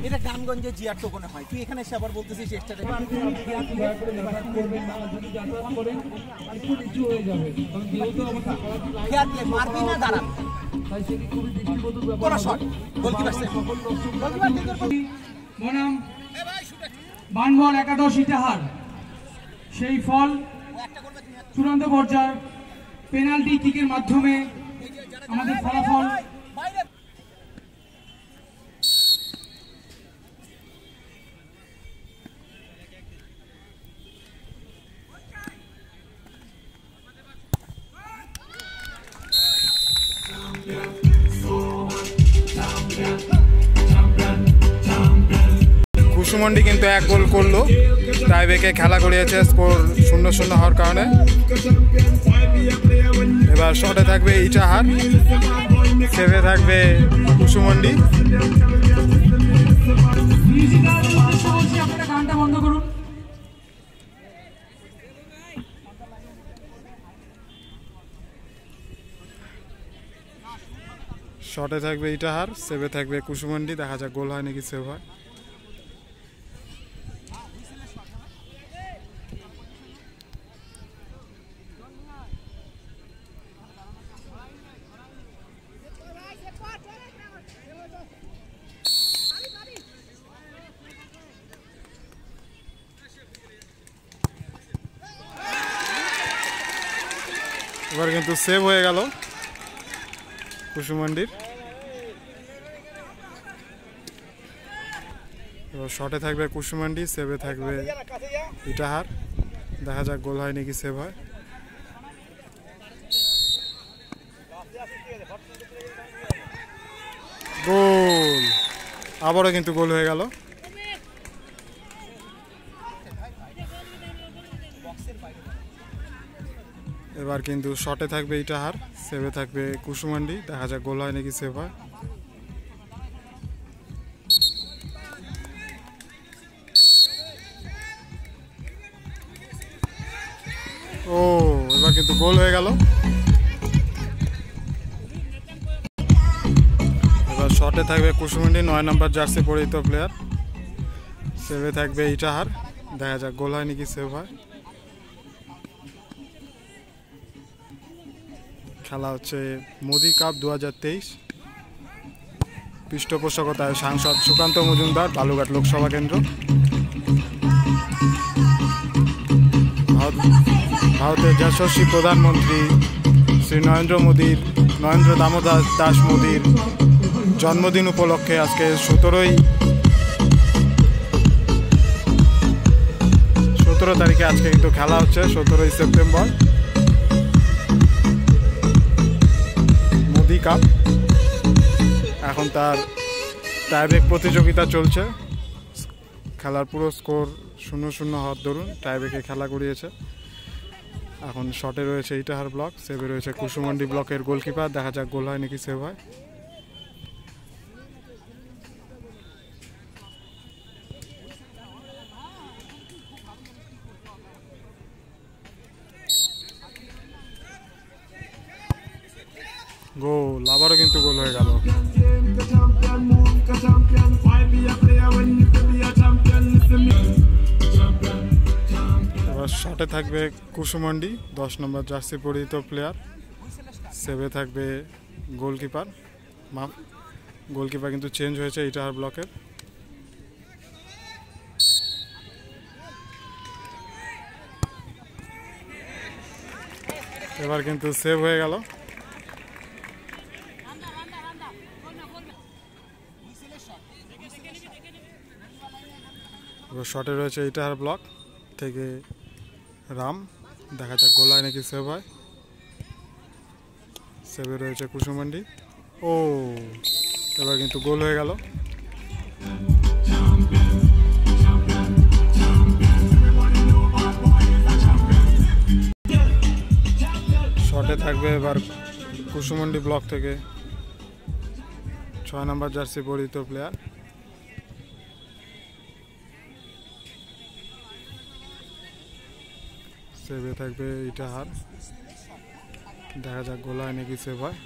এটা গ্রামগঞ্জে জিয়ার টোকনে হয়, তুই এখানে এসে আবার বলতেছিস এক্সট্রা মারবি না দাঁড়ান বনাম বানবল একাদশ ইটাহার। সেই ফল চূড়ান্ত পর্যায়ে পেনাল্টি কিকের মাধ্যমে আমাদের ফলাফল কুসুমন্ডি কিন্তু 1 গোল করলো, টাইব্রেকে খেলা করিয়েছে স্কোর 0-0 হওয়ার কারণে। এবার শটে থাকবে ইটাহার, সেভে থাকবে কুসুমন্ডি। শটে থাকবে ইটাহার, সেভে থাকবে কুসুমন্ডি। দেখা যাক গোল হয় নাকি সেভ হয়। এবার কিন্তু সেভ হয়ে গেল কুসুমন্ডির। এবার শটে থাকবে কুসুমন্ডি, সেভে থাকবে ইটাহার। দেখা যাক গোল হয় নাকি সেভ হয়। গোল, আবারও কিন্তু গোল হয়ে গেল। এবার কিন্তু শটে থাকবে ইটাহার, সেভে থাকবে কুসুমন্ডি। দেখা যাক গোল হয় নাকি সেভ হয়। ও, এবার কিন্তু গোল হয়ে গেল। এবার শটে থাকবে কুসুমন্ডি, 9 নম্বর জার্সি পরিহিত প্লেয়ার। সেভে থাকবে ইটাহার। দেখা যাক গোল হয় নাকি সেভ হয়। খেলা হচ্ছে মোদি কাপ 2023। পৃষ্ঠপোষকতায় সাংসদ সুকান্ত মজুমদার, বালুঘাট লোকসভা কেন্দ্র। ভারতের যশস্বী প্রধানমন্ত্রী শ্রী নরেন্দ্র দামোদর দাস মোদীর জন্মদিন উপলক্ষে আজকে 17 তারিখে আজকে কিন্তু খেলা হচ্ছে, 17 সেপ্টেম্বর মোদি কাপ। এখন তার টাইব্রেক প্রতিযোগিতা চলছে। খেলার পুরো স্কোর 0-0 হওয়ার দরুন টাইব্রেকে খেলা করিয়েছে। এখন শটে রয়েছে ইটাহার ব্লক, সেভে রয়েছে কুসুমন্ডি ব্লকের গোলকিপার। দেখা যাক গোল হয় নাকি সেভ হয়। গোল, আবারও কিন্তু গোল হয়ে গেল। এবার শটে থাকবে কুসুমন্ডি, 10 নম্বর জার্সি পরিহিত প্লেয়ার। সেভে থাকবে গোলকিপার। গোলকিপার কিন্তু চেঞ্জ হয়েছে ইটাহার ব্লকের। এবার কিন্তু সেভ হয়ে গেল। শটে রয়েছে ইটাহার ব্লক থেকে রাম। দেখা যাক গোল হয় নাকি সেভ হয়। সেভে রয়েছে কুসুমন্ডি। ও, এবার কিন্তু গোল হয়ে গেল। শটে থাকবে এবার কুসুমন্ডি ব্লক থেকে 6 নম্বর জার্সি পরিহিত প্লেয়ার। সেভে থাকবে ইটাহার। দেখা যাক গোল হয় নাকি সেভ হয়।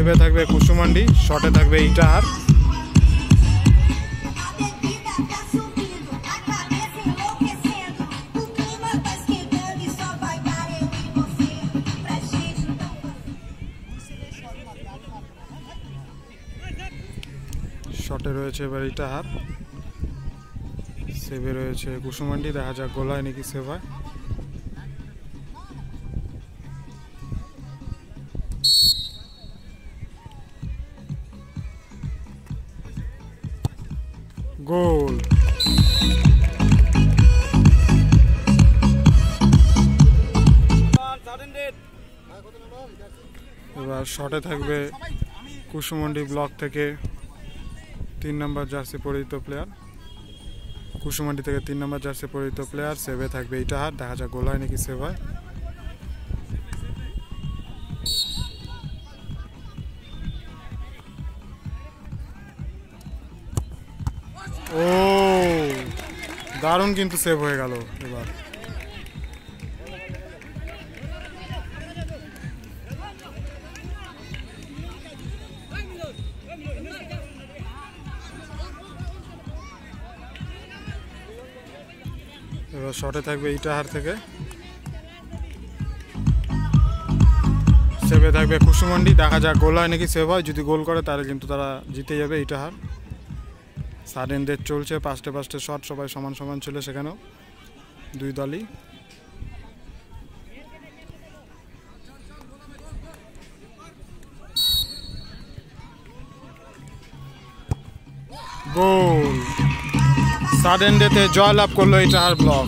সেভে থাকবে কুসুমান্ডি, শটে থাকবে ইটাহার। শটে রয়েছে এবার ইটাহার, সেভে রয়েছে কুসুমান্ডি। দেখা যাক গোলায় নাকি সেভ হয়। গোল। এবার শটে থাকবে কুসুমান্ডি ব্লক থেকে 3 নম্বর জার্সি পরিহিত প্লেয়ার, কুসুমান্ডি থেকে 3 নম্বর জার্সি পরিহিত প্লেয়ার। সেভে থাকবে ইটাহার, দেখা যাক গোল হয় নাকি সেভ হয়। ও দারুণ কিন্তু সেভ হয়ে গেল এবার। এবার শটে থাকবে ইটাহার থেকে, সেভে থাকবে কুসুমান্ডি। দেখা যাক গোল হয় নাকি সেভ হয়। যদি গোল করে তাহলে কিন্তু তারা জিতে যাবে ইটাহার। সাডেন ডেথ চলছে, 5টে শট, সবাই সমান সমান ছিল সেখানেও, দুই দলই। গোল। সাডেন ডেথে জয়লাভ করলো ইটাহার ব্লক।